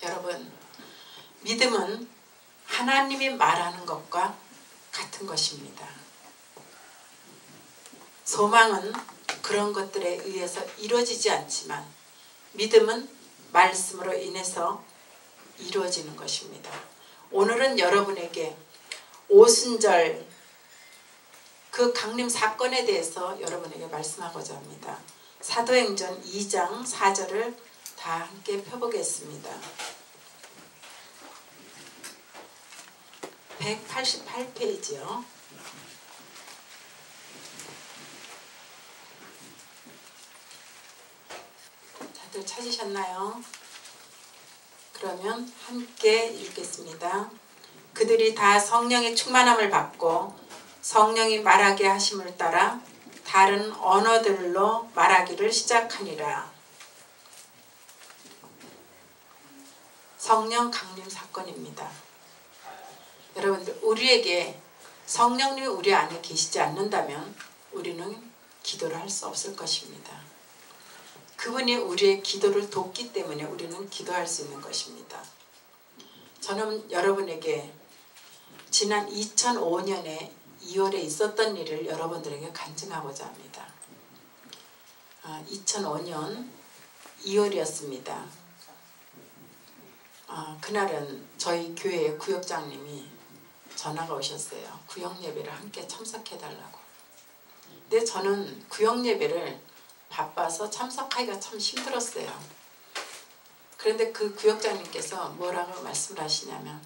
여러분, 믿음은 하나님이 말하는 것과 같은 것입니다. 소망은 그런 것들에 의해서 이루어지지 않지만 믿음은 말씀으로 인해서 이루어지는 것입니다. 오늘은 여러분에게 오순절 그 강림 사건에 대해서 여러분에게 말씀하고자 합니다. 사도행전 2장 4절을 다 함께 펴보겠습니다. 188페이지요. 다들 찾으셨나요? 그러면 함께 읽겠습니다. 그들이 다 성령의 충만함을 받고 성령이 말하게 하심을 따라 다른 언어들로 말하기를 시작하니라. 성령 강림 사건입니다. 여러분들, 우리에게 성령님이 우리 안에 계시지 않는다면 우리는 기도를 할 수 없을 것입니다. 그분이 우리의 기도를 돕기 때문에 우리는 기도할 수 있는 것입니다. 저는 여러분에게 지난 2005년에 2월에 있었던 일을 여러분들에게 간증하고자 합니다. 2005년 2월이었습니다. 그날은 저희 교회의 구역장님이 전화가 오셨어요. 구역예배를 함께 참석해달라고. 근데 저는 구역예배를 바빠서 참석하기가 참 힘들었어요. 그런데 그 구역장님께서 뭐라고 말씀을 하시냐면,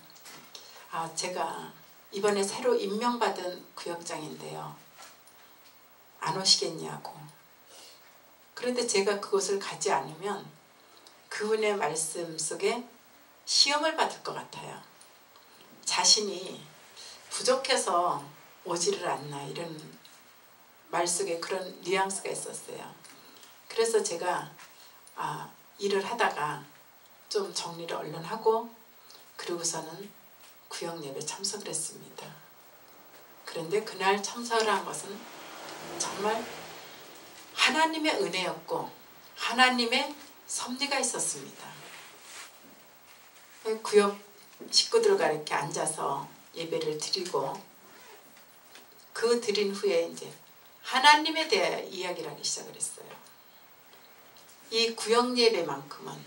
제가 이번에 새로 임명받은 구역장인데요, 안 오시겠냐고. 그런데 제가 그곳을 가지 않으면 그분의 말씀 속에 시험을 받을 것 같아요. 자신이 부족해서 오지를 않나, 이런 말 속에 그런 뉘앙스가 있었어요. 그래서 제가 일을 하다가 좀 정리를 얼른 하고 그러고서는 구역 예배 참석을 했습니다. 그런데 그날 참석을 한 것은 정말 하나님의 은혜였고 하나님의 섭리가 있었습니다. 구역 식구들과 이렇게 앉아서 예배를 드리고 그 드린 후에 이제 하나님에 대해 이야기를 하기 시작을 했어요. 이 구역 예배만큼은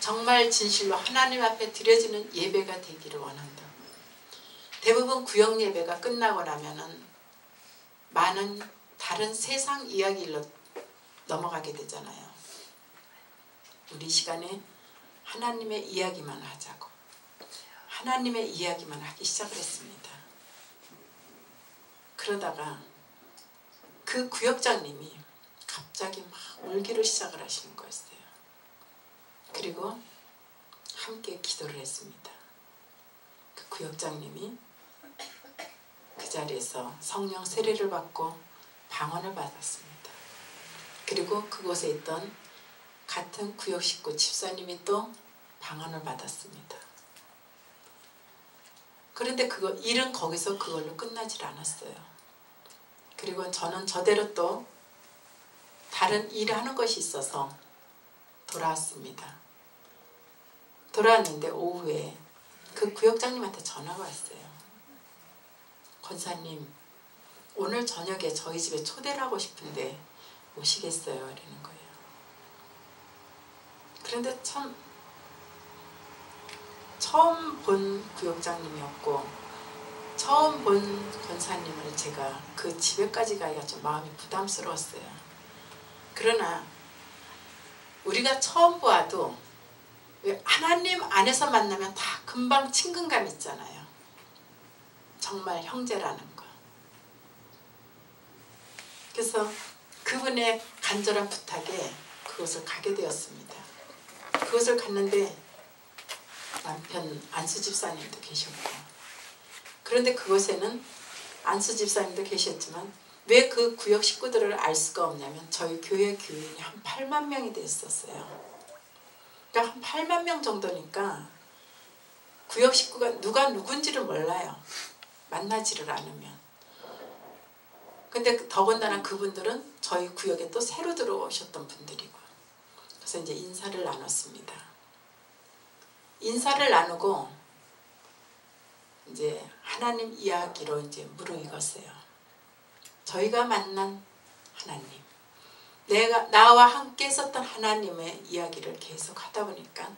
정말 진실로 하나님 앞에 드려지는 예배가 되기를 원한다. 대부분 구역 예배가 끝나고 나면은 많은 다른 세상 이야기로 넘어가게 되잖아요. 우리 시간에 하나님의 이야기만 하자고, 하나님의 이야기만 하기 시작을 했습니다. 그러다가 그 구역장님이 갑자기 막 울기를 시작을 하시는 거였어요. 그리고 함께 기도를 했습니다. 그 구역장님이 그 자리에서 성령 세례를 받고 방언을 받았습니다. 그리고 그곳에 있던 같은 구역 식구 집사님이 또 방언을 받았습니다. 그런데 일은 거기서 그걸로 끝나질 않았어요. 그리고 저는 저대로 또 다른 일을 하는 것이 있어서 돌아왔습니다. 돌아왔는데 오후에 그 구역장님한테 전화가 왔어요. 권사님, 오늘 저녁에 저희 집에 초대를 하고 싶은데 오시겠어요? 이러는 거예요. 그런데 참 처음 본 구역장님이었고 처음 본 권사님을 제가 그 집에까지 가기가 좀 마음이 부담스러웠어요. 그러나 우리가 처음 보아도 하나님 안에서 만나면 다 금방 친근감 있잖아요. 정말 형제라는 거. 그래서 그분의 간절한 부탁에 그곳을 가게 되었습니다. 그곳을 갔는데 남편 안수 집사님도 계셨고, 그런데 그곳에는 안수 집사님도 계셨지만 왜 그 구역 식구들을 알 수가 없냐면 저희 교회 교인이 한 8만 명이 됐었어요. 그러니까 한 8만 명 정도니까 구역 식구가 누가 누군지를 몰라요. 만나지를 않으면. 근데 더군다나 그분들은 저희 구역에 또 새로 들어오셨던 분들이고, 그래서 이제 인사를 나눴습니다. 인사를 나누고 이제 하나님 이야기로 이제 무르익었어요. 저희가 만난 하나님, 나와 함께 있었던 하나님의 이야기를 계속 하다 보니까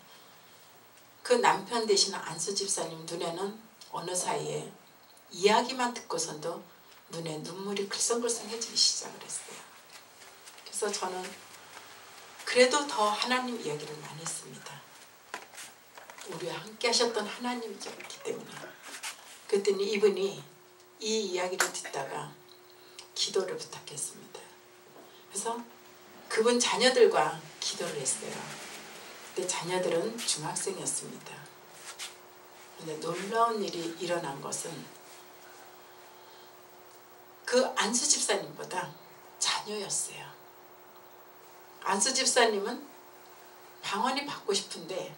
그 남편 되시는 안수 집사님 눈에는 어느 사이에 이야기만 듣고선도 눈에 눈물이 글썽글썽해지기 시작을 했어요. 그래서 저는 그래도 더 하나님 이야기를 많이 했습니다. 우리와 함께 하셨던 하나님이었기 때문에. 그랬더니 이분이 이 이야기를 듣다가 기도를 부탁했습니다. 그래서 그분 자녀들과 기도를 했어요. 근데 자녀들은 중학생이었습니다. 근데 놀라운 일이 일어난 것은 그 안수 집사님보다 자녀였어요. 안수 집사님은 방언이 받고 싶은데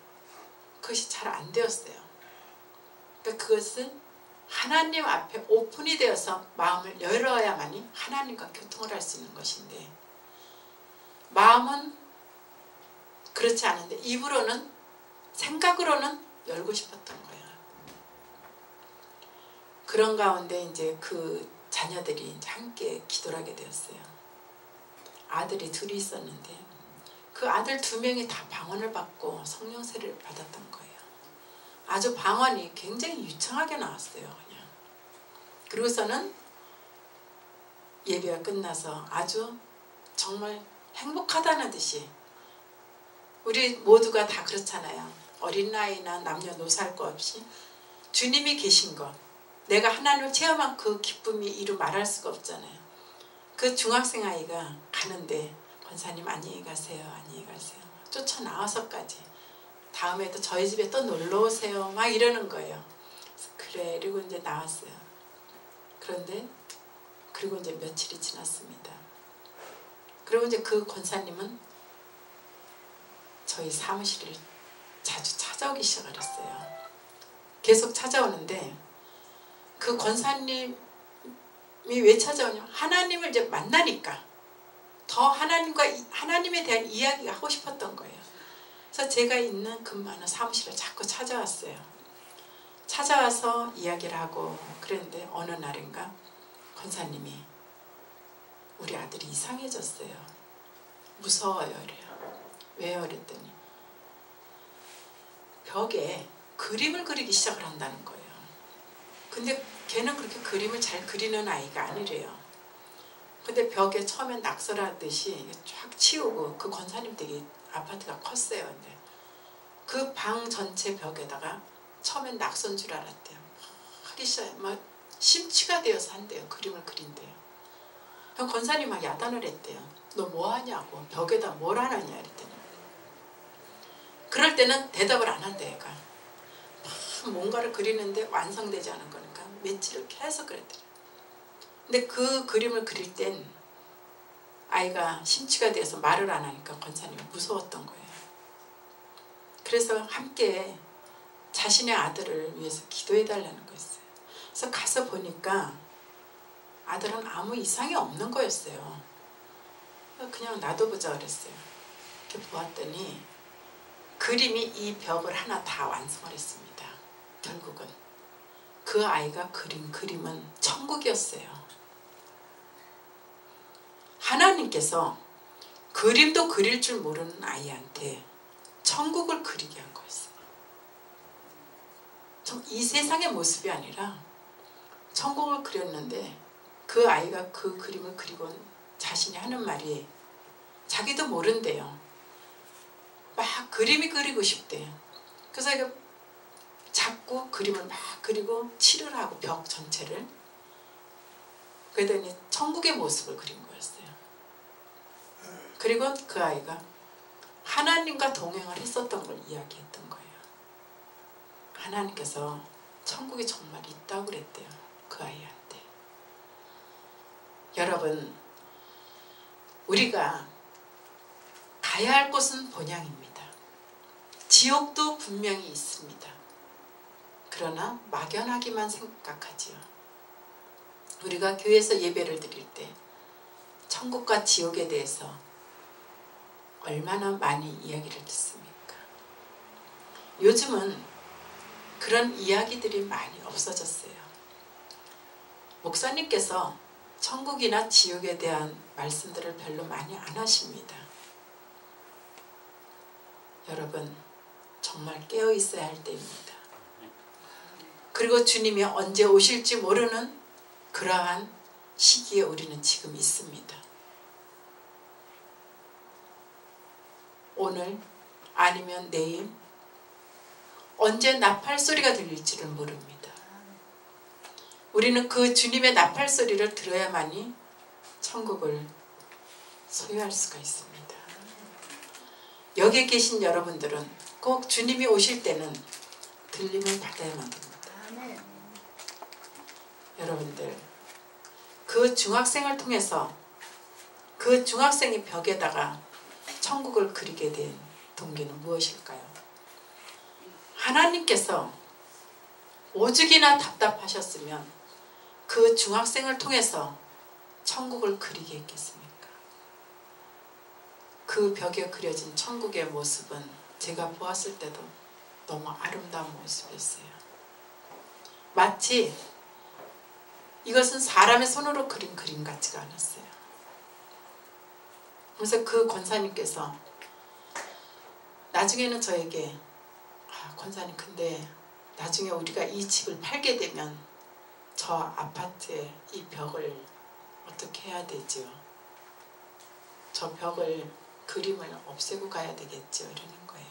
그것이 잘 안 되었어요. 그러니까 그것은 하나님 앞에 오픈이 되어서 마음을 열어야만이 하나님과 교통을 할 수 있는 것인데 마음은 그렇지 않은데 입으로는 생각으로는 열고 싶었던 거예요. 그런 가운데 이제 그 자녀들이 이제 함께 기도를 하게 되었어요. 아들이 둘이 있었는데 그 아들 2명이 다 방언을 받고 성령 세례를 받았던 거예요. 아주 방언이 굉장히 유창하게 나왔어요. 그냥. 그러고서는 예배가 끝나서 아주 정말 행복하다는 듯이 우리 모두가 다 그렇잖아요. 어린 나이나 남녀노소 할 것 없이 주님이 계신 것, 내가 하나님을 체험한 그 기쁨이 이루 말할 수가 없잖아요. 그 중학생 아이가 가는데 권사님 안녕히 가세요, 안녕히 가세요. 쫓아 나와서까지 다음에도 저희 집에 또 놀러 오세요 막 이러는 거예요. 그래, 그리고 이제 나왔어요. 그런데 그리고 이제 며칠이 지났습니다. 그리고 이제 그 권사님은 저희 사무실을 자주 찾아오기 시작을 했어요. 계속 찾아오는데 그 권사님이 왜 찾아오냐면 하나님을 이제 만나니까 더 하나님에 대한 이야기가 하고 싶었던 거예요. 그래서 제가 있는 근무하는 사무실을 자꾸 찾아왔어요. 찾아와서 이야기를 하고 그랬는데 어느 날인가 권사님이 우리 아들이 이상해졌어요. 무서워요. 이래요. 왜요? 그랬더니 벽에 그림을 그리기 시작을 한다는 거예요. 근데 걔는 그렇게 그림을 잘 그리는 아이가 아니래요. 근데 벽에 처음엔 낙서라듯이 쫙 치우고 그 권사님 댁이 아파트가 컸어요. 근데 그 방 전체 벽에다가 처음엔 낙서인 줄 알았대요. 하기 시작해 막 심취가 되어서 한대요. 그림을 그린대요. 그럼 권사님 막 야단을 했대요. 너 뭐 하냐고. 벽에다 뭘 하느냐 그랬더니 그럴 때는 대답을 안 한대 얘가. 막 뭔가를 그리는데 완성되지 않은 거니까 며칠을 계속 그랬더래. 근데 그 그림을 그릴 땐 아이가 심취가 돼서 말을 안 하니까 권사님이 무서웠던 거예요. 그래서 함께 자신의 아들을 위해서 기도해달라는 거였어요. 그래서 가서 보니까 아들은 아무 이상이 없는 거였어요. 그냥 놔둬보자 그랬어요. 이렇게 보았더니 그림이 이 벽을 하나 다 완성을 했습니다. 결국은 그 아이가 그린 그림은 천국이었어요. 하나님께서 그림도 그릴 줄 모르는 아이한테 천국을 그리게 한 거였어요. 이 세상의 모습이 아니라 천국을 그렸는데 그 아이가 그 그림을 그리고 자신이 하는 말이 자기도 모른대요. 막 그림이 그리고 싶대요. 그래서 이거 자꾸 그림을 막 그리고 칠을 하고 벽 전체를 그러더니 천국의 모습을 그린 거였어요. 그리고 그 아이가 하나님과 동행을 했었던 걸 이야기했던 거예요. 하나님께서 천국이 정말 있다고 그랬대요. 그 아이한테. 여러분, 우리가 가야 할 곳은 본향입니다. 지옥도 분명히 있습니다. 그러나 막연하기만 생각하지요. 우리가 교회에서 예배를 드릴 때 천국과 지옥에 대해서 얼마나 많이 이야기를 듣습니까? 요즘은 그런 이야기들이 많이 없어졌어요. 목사님께서 천국이나 지옥에 대한 말씀들을 별로 많이 안 하십니다. 여러분, 정말 깨어 있어야 할 때입니다. 그리고 주님이 언제 오실지 모르는 그러한 시기에 우리는 지금 있습니다. 오늘 아니면 내일 언제 나팔 소리가 들릴지를 모릅니다. 우리는 그 주님의 나팔 소리를 들어야만이 천국을 소유할 수가 있습니다. 여기에 계신 여러분들은 꼭 주님이 오실 때는 들림을 받아야만 됩니다. 여러분들, 그 중학생을 통해서 그 중학생이 벽에다가 천국을 그리게 된 동기는 무엇일까요? 하나님께서 오죽이나 답답하셨으면 그 중학생을 통해서 천국을 그리게 했겠습니까? 그 벽에 그려진 천국의 모습은 제가 보았을 때도 너무 아름다운 모습이었어요. 마치 이것은 사람의 손으로 그린 그림 같지가 않았어요. 그래서 그 권사님께서 나중에는 저에게 권사님, 근데 나중에 우리가 이 집을 팔게 되면 저 아파트의 이 벽을 어떻게 해야 되죠? 저 벽을 그림을 없애고 가야 되겠죠? 이러는 거예요.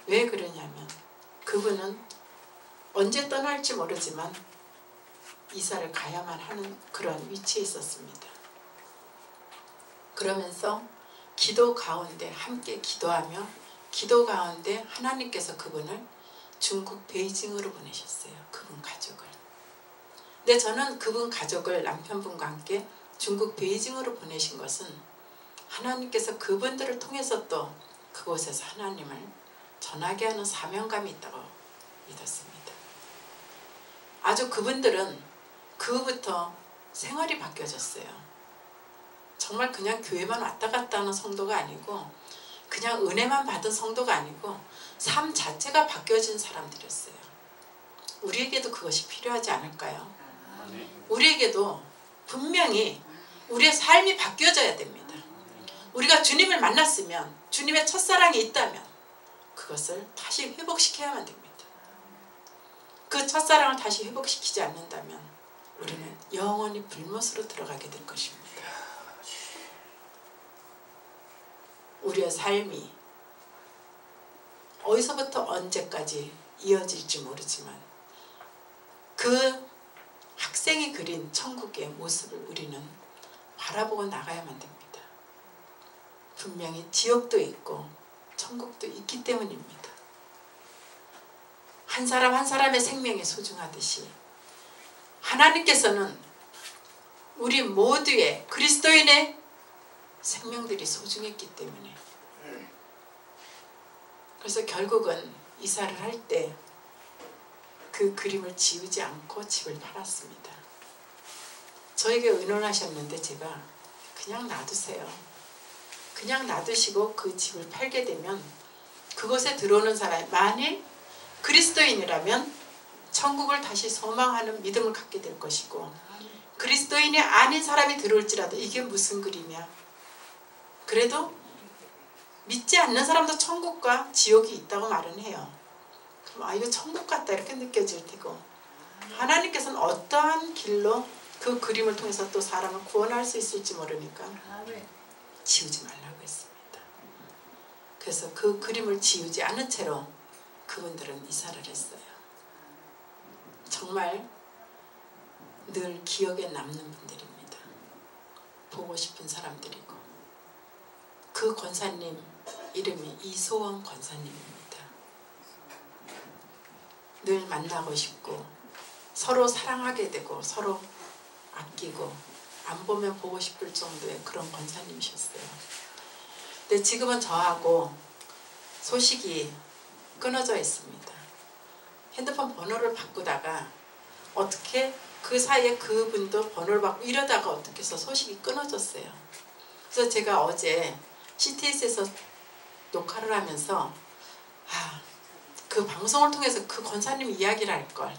왜 그러냐면 그분은 언제 떠날지 모르지만 이사를 가야만 하는 그런 위치에 있었습니다. 그러면서 기도 가운데 함께 기도하며 기도 가운데 하나님께서 그분을 중국 베이징으로 보내셨어요. 그분 가족을. 근데 저는 그분 가족을 남편분과 함께 중국 베이징으로 보내신 것은 하나님께서 그분들을 통해서 또 그곳에서 하나님을 전하게 하는 사명감이 있다고 믿었습니다. 아주 그분들은 그후부터 생활이 바뀌어졌어요. 정말 그냥 교회만 왔다 갔다 하는 성도가 아니고 그냥 은혜만 받은 성도가 아니고 삶 자체가 바뀌어진 사람들이었어요. 우리에게도 그것이 필요하지 않을까요? 우리에게도 분명히 우리의 삶이 바뀌어져야 됩니다. 우리가 주님을 만났으면, 주님의 첫사랑이 있다면 그것을 다시 회복시켜야만 됩니다. 그 첫사랑을 다시 회복시키지 않는다면 우리는 영원히 불못으로 들어가게 될 것입니다. 우리의 삶이 어디서부터 언제까지 이어질지 모르지만 그 학생이 그린 천국의 모습을 우리는 바라보고 나가야만 됩니다. 분명히 지옥도 있고 천국도 있기 때문입니다. 한 사람 한 사람의 생명이 소중하듯이 하나님께서는 우리 모두의 그리스도인의 생명들이 소중했기 때문에 그래서 결국은 이사를 할 때 그 그림을 지우지 않고 집을 팔았습니다. 저에게 의논하셨는데 제가 그냥 놔두세요. 그냥 놔두시고 그 집을 팔게 되면 그곳에 들어오는 사람이 만일 그리스도인이라면 천국을 다시 소망하는 믿음을 갖게 될 것이고 그리스도인이 아닌 사람이 들어올지라도 이게 무슨 그림이야. 그래도 믿지 않는 사람도 천국과 지옥이 있다고 말은 해요. 그럼 이거 천국 같다 이렇게 느껴질 테고 하나님께서는 어떠한 길로 그 그림을 통해서 또 사람을 구원할 수 있을지 모르니까 지우지 말라고 했습니다. 그래서 그 그림을 지우지 않은 채로 그분들은 이사를 했어요. 정말 늘 기억에 남는 분들입니다. 보고 싶은 사람들이고 그 권사님 이름이 이소원 권사님입니다. 늘 만나고 싶고 서로 사랑하게 되고 서로 아끼고 안 보면 보고 싶을 정도의 그런 권사님이셨어요. 근데 지금은 저하고 소식이 끊어져 있습니다. 핸드폰 번호를 바꾸다가 어떻게 그 사이에 그분도 번호를 바꾸고 이러다가 어떻게 해서 소식이 끊어졌어요. 그래서 제가 어제 CTS에서 녹화를 하면서 그 방송을 통해서 그 권사님 이야기를 할걸.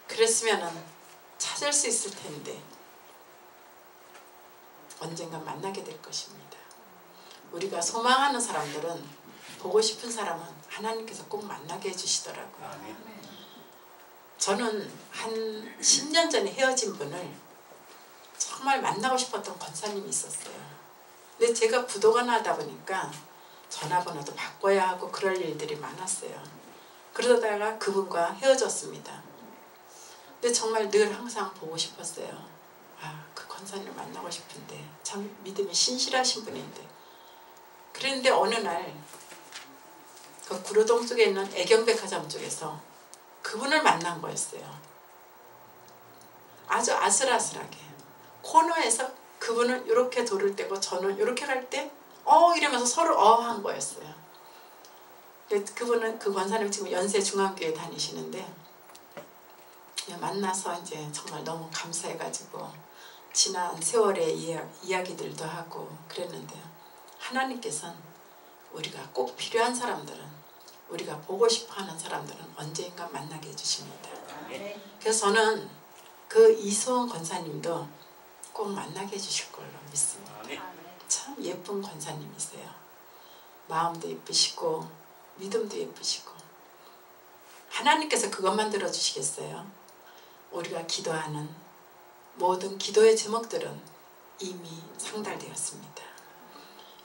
그랬으면은 찾을 수 있을 텐데 언젠가 만나게 될 것입니다. 우리가 소망하는 사람들은, 보고 싶은 사람은 하나님께서 꼭 만나게 해주시더라고요. 저는 한 10년 전에 헤어진 분을 정말 만나고 싶었던 권사님이 있었어요. 근데 제가 부도가 나다 보니까 전화번호도 바꿔야 하고 그럴 일들이 많았어요. 그러다가 그분과 헤어졌습니다. 근데 정말 늘 항상 보고 싶었어요. 그 권사님을 만나고 싶은데, 참 믿음이 신실하신 분인데. 그런데 어느 날 그 구로동 쪽에 있는 애경백화점 쪽에서 그분을 만난 거였어요. 아주 아슬아슬하게 코너에서 그분은 이렇게 돌을 떼고 저는 이렇게 갈 때 이러면서 서로 한 거였어요. 그분은, 그 권사님 지금 연세중앙교회 다니시는데, 만나서 이제 정말 너무 감사해가지고 지난 세월의 이야기들도 하고 그랬는데요. 하나님께서는 우리가 꼭 필요한 사람들은, 우리가 보고 싶어하는 사람들은 언젠가 만나게 해주십니다. 그래서 저는 그 이소원 권사님도 꼭 만나게 해주실 걸로 믿습니다. 참 예쁜 권사님이세요. 마음도 예쁘시고 믿음도 예쁘시고. 하나님께서 그것만 들어주시겠어요? 우리가 기도하는 모든 기도의 제목들은 이미 상달되었습니다.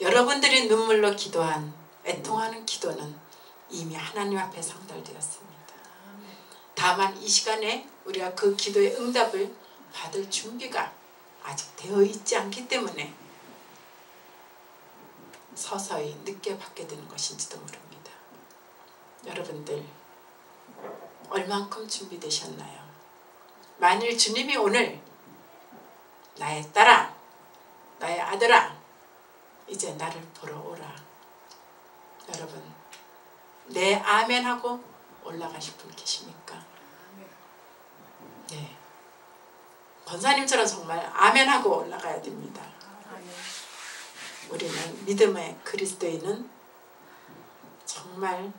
여러분들이 눈물로 기도한, 애통하는 기도는 이미 하나님 앞에 상달되었습니다. 다만 이 시간에 우리가 그 기도의 응답을 받을 준비가 아직 되어 있지 않기 때문에 서서히 늦게 받게 되는 것인지도 모릅니다. 여러분들 얼만큼 준비되셨나요? 만일 주님이 오늘 나의 딸아, 나의 아들아, 이제 나를 보러 오라. 여러분, 네, 아멘 하고 올라가실 분 계십니까? 네. 권사님처럼 정말 아멘 하고 올라가야 됩니다. 우리는 믿음의 그리스도인은 정말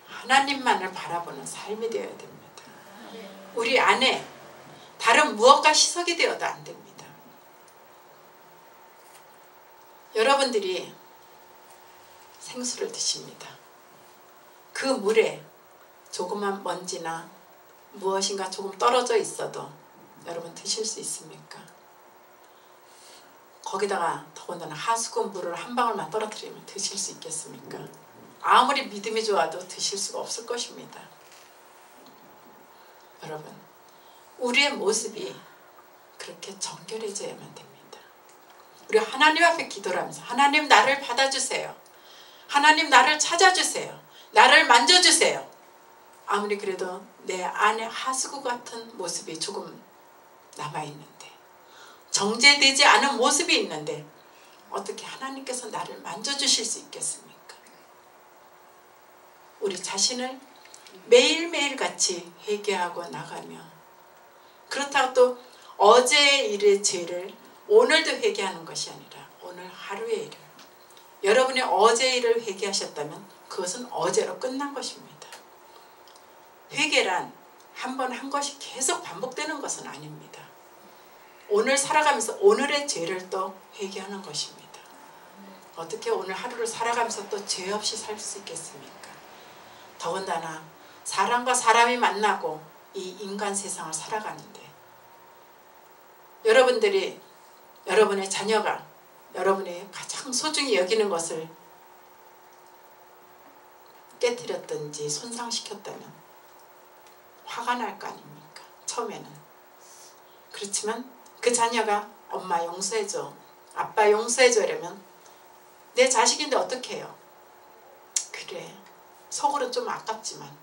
하나님만을 바라보는 삶이 되어야 됩니다. 우리 안에 다른 무엇과 시석이 되어도 안 됩니다. 여러분들이 생수를 드십니다. 그 물에 조그만 먼지나 무엇인가 조금 떨어져 있어도 여러분 드실 수 있습니까? 거기다가 더군다나 하수구 물을 한 방울만 떨어뜨리면 드실 수 있겠습니까? 아무리 믿음이 좋아도 드실 수가 없을 것입니다. 여러분, 우리의 모습이 그렇게 정결해져야만 됩니다. 우리 하나님 앞에 기도를 하면서, 하나님 나를 받아주세요. 하나님 나를 찾아주세요. 나를 만져주세요. 아무리 그래도 내 안에 하수구 같은 모습이 조금 남아있는데, 정제되지 않은 모습이 있는데 어떻게 하나님께서 나를 만져주실 수 있겠습니까? 우리 자신을 매일매일 같이 회개하고 나가며, 그렇다고 또 어제의 일의 죄를 오늘도 회개하는 것이 아니라 오늘 하루의 일을, 여러분이 어제의 일을 회개하셨다면 그것은 어제로 끝난 것입니다. 회개란 한 번 한 것이 계속 반복되는 것은 아닙니다. 오늘 살아가면서 오늘의 죄를 또 회개하는 것입니다. 어떻게 오늘 하루를 살아가면서 또 죄 없이 살 수 있겠습니까? 더군다나 사람과 사람이 만나고 이 인간 세상을 살아가는데, 여러분들이, 여러분의 자녀가 여러분이 가장 소중히 여기는 것을 깨뜨렸든지 손상시켰다면 화가 날 거 아닙니까? 처음에는. 그렇지만 그 자녀가 엄마 용서해줘, 아빠 용서해줘 이러면 내 자식인데 어떻게 해요? 그래, 속으로 좀 아깝지만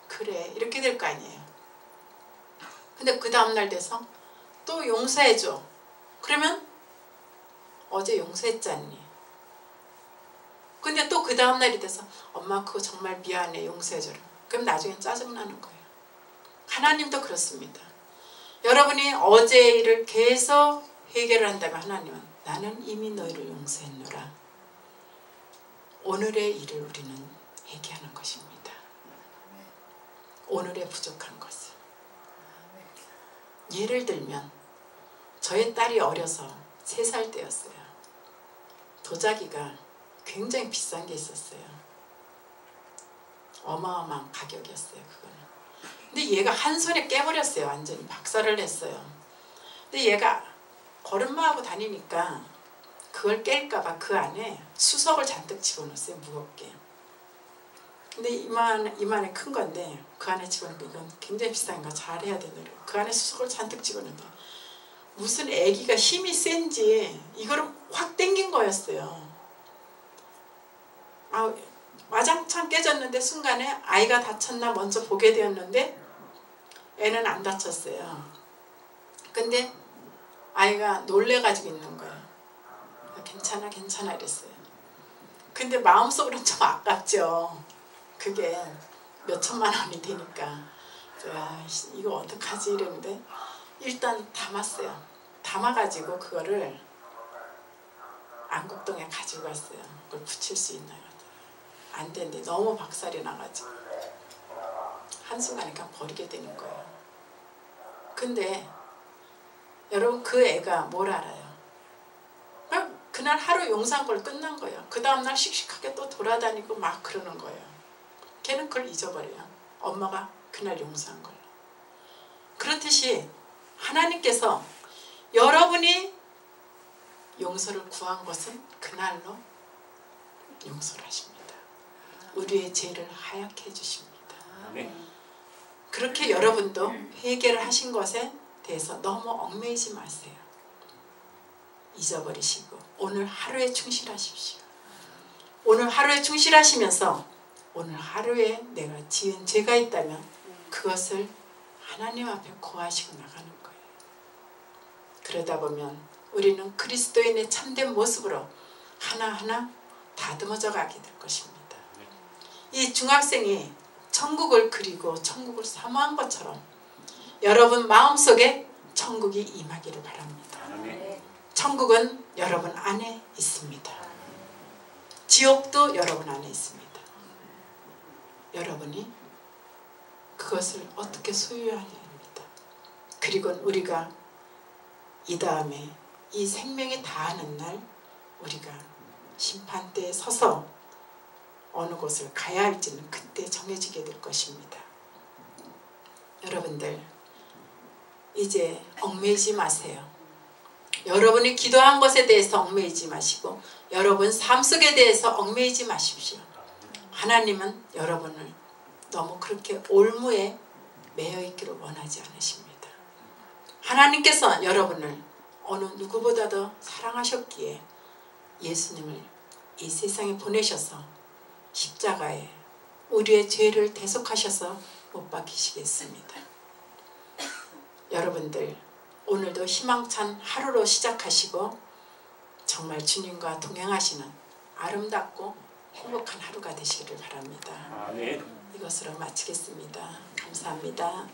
그래, 이렇게 될 거 아니에요. 근데 그 다음날 돼서 또 용서해줘. 그러면 어제 용서했잖니. 근데 또 그 다음날이 돼서 엄마 그거 정말 미안해, 용서해줘라. 그럼 나중엔 짜증나는 거예요. 하나님도 그렇습니다. 여러분이 어제의 일을 계속 회개를 한다면 하나님은 나는 이미 너희를 용서했노라. 오늘의 일을 우리는 회개하는 것입니다. 오늘의 부족한 것을. 예를 들면 저희 딸이 어려서 3살 때였어요. 도자기가 굉장히 비싼 게 있었어요. 어마어마한 가격이었어요. 그거는. 근데 얘가 한 손에 깨버렸어요. 완전히 박살을 냈어요. 근데 얘가 걸음마하고 다니니까 그걸 깰까봐 그 안에 수석을 잔뜩 집어넣었어요. 무겁게. 근데 이만해 큰 건데 그 안에 집어넣으니까 이건 굉장히 비싼 거 잘해야 되더라고요. 그 안에 수석을 잔뜩 집어넣는데 무슨 애기가 힘이 센지 이거를 확 당긴 거였어요. 와장창 깨졌는데 순간에 아이가 다쳤나 먼저 보게 되었는데 애는 안 다쳤어요. 근데 아이가 놀래가지고 있는 거예요. 괜찮아 괜찮아 이랬어요. 근데 마음속으로는 좀 아깝죠. 그게 몇 천만 원이 되니까 이거 어떡하지 이랬는데 일단 담았어요. 담아가지고 그거를 안국동에 가지고 갔어요. 그걸 붙일 수 있나요? 안 되는데 너무 박살이 나가지고 한순간에 그냥 버리게 되는 거예요. 근데 여러분 그 애가 뭘 알아요? 그날 하루 용서한 걸 끝난 거예요. 그 다음날 씩씩하게 또 돌아다니고 막 그러는 거예요. 걔는 그걸 잊어버려요. 엄마가 그날 용서한 걸로. 그렇듯이 하나님께서 여러분이 용서를 구한 것은 그날로 용서를 하십니다. 우리의 죄를 하얗게 해주십니다. 그렇게 여러분도 회개를 하신 것에 대해서 너무 얽매이지 마세요. 잊어버리시고 오늘 하루에 충실하십시오. 오늘 하루에 충실하시면서 오늘 하루에 내가 지은 죄가 있다면 그것을 하나님 앞에 고하시고 나가는 거예요. 그러다 보면 우리는 그리스도인의 참된 모습으로 하나하나 다듬어져 가게 될 것입니다. 이 중학생이 천국을 그리고 천국을 사모한 것처럼 여러분 마음속에 천국이 임하기를 바랍니다. 천국은 여러분 안에 있습니다. 지옥도 여러분 안에 있습니다. 여러분이 그것을 어떻게 소유하느냐입니다. 그리고 우리가 이 다음에 이 생명이 다하는 날 우리가 심판대에 서서 어느 곳을 가야 할지는 그때 정해지게 될 것입니다. 여러분들 이제 얽매이지 마세요. 여러분이 기도한 것에 대해서 얽매이지 마시고 여러분 삶 속에 대해서 얽매이지 마십시오. 하나님은 여러분을 너무 그렇게 올무에 매여 있기를 원하지 않으십니다. 하나님께서 여러분을 어느 누구보다도 사랑하셨기에 예수님을 이 세상에 보내셔서 십자가에 우리의 죄를 대속하셔서 못 박히시겠습니다. 여러분들 오늘도 희망찬 하루로 시작하시고 정말 주님과 동행하시는 아름답고 행복한 하루가 되시기를 바랍니다. 이것으로 마치겠습니다. 감사합니다.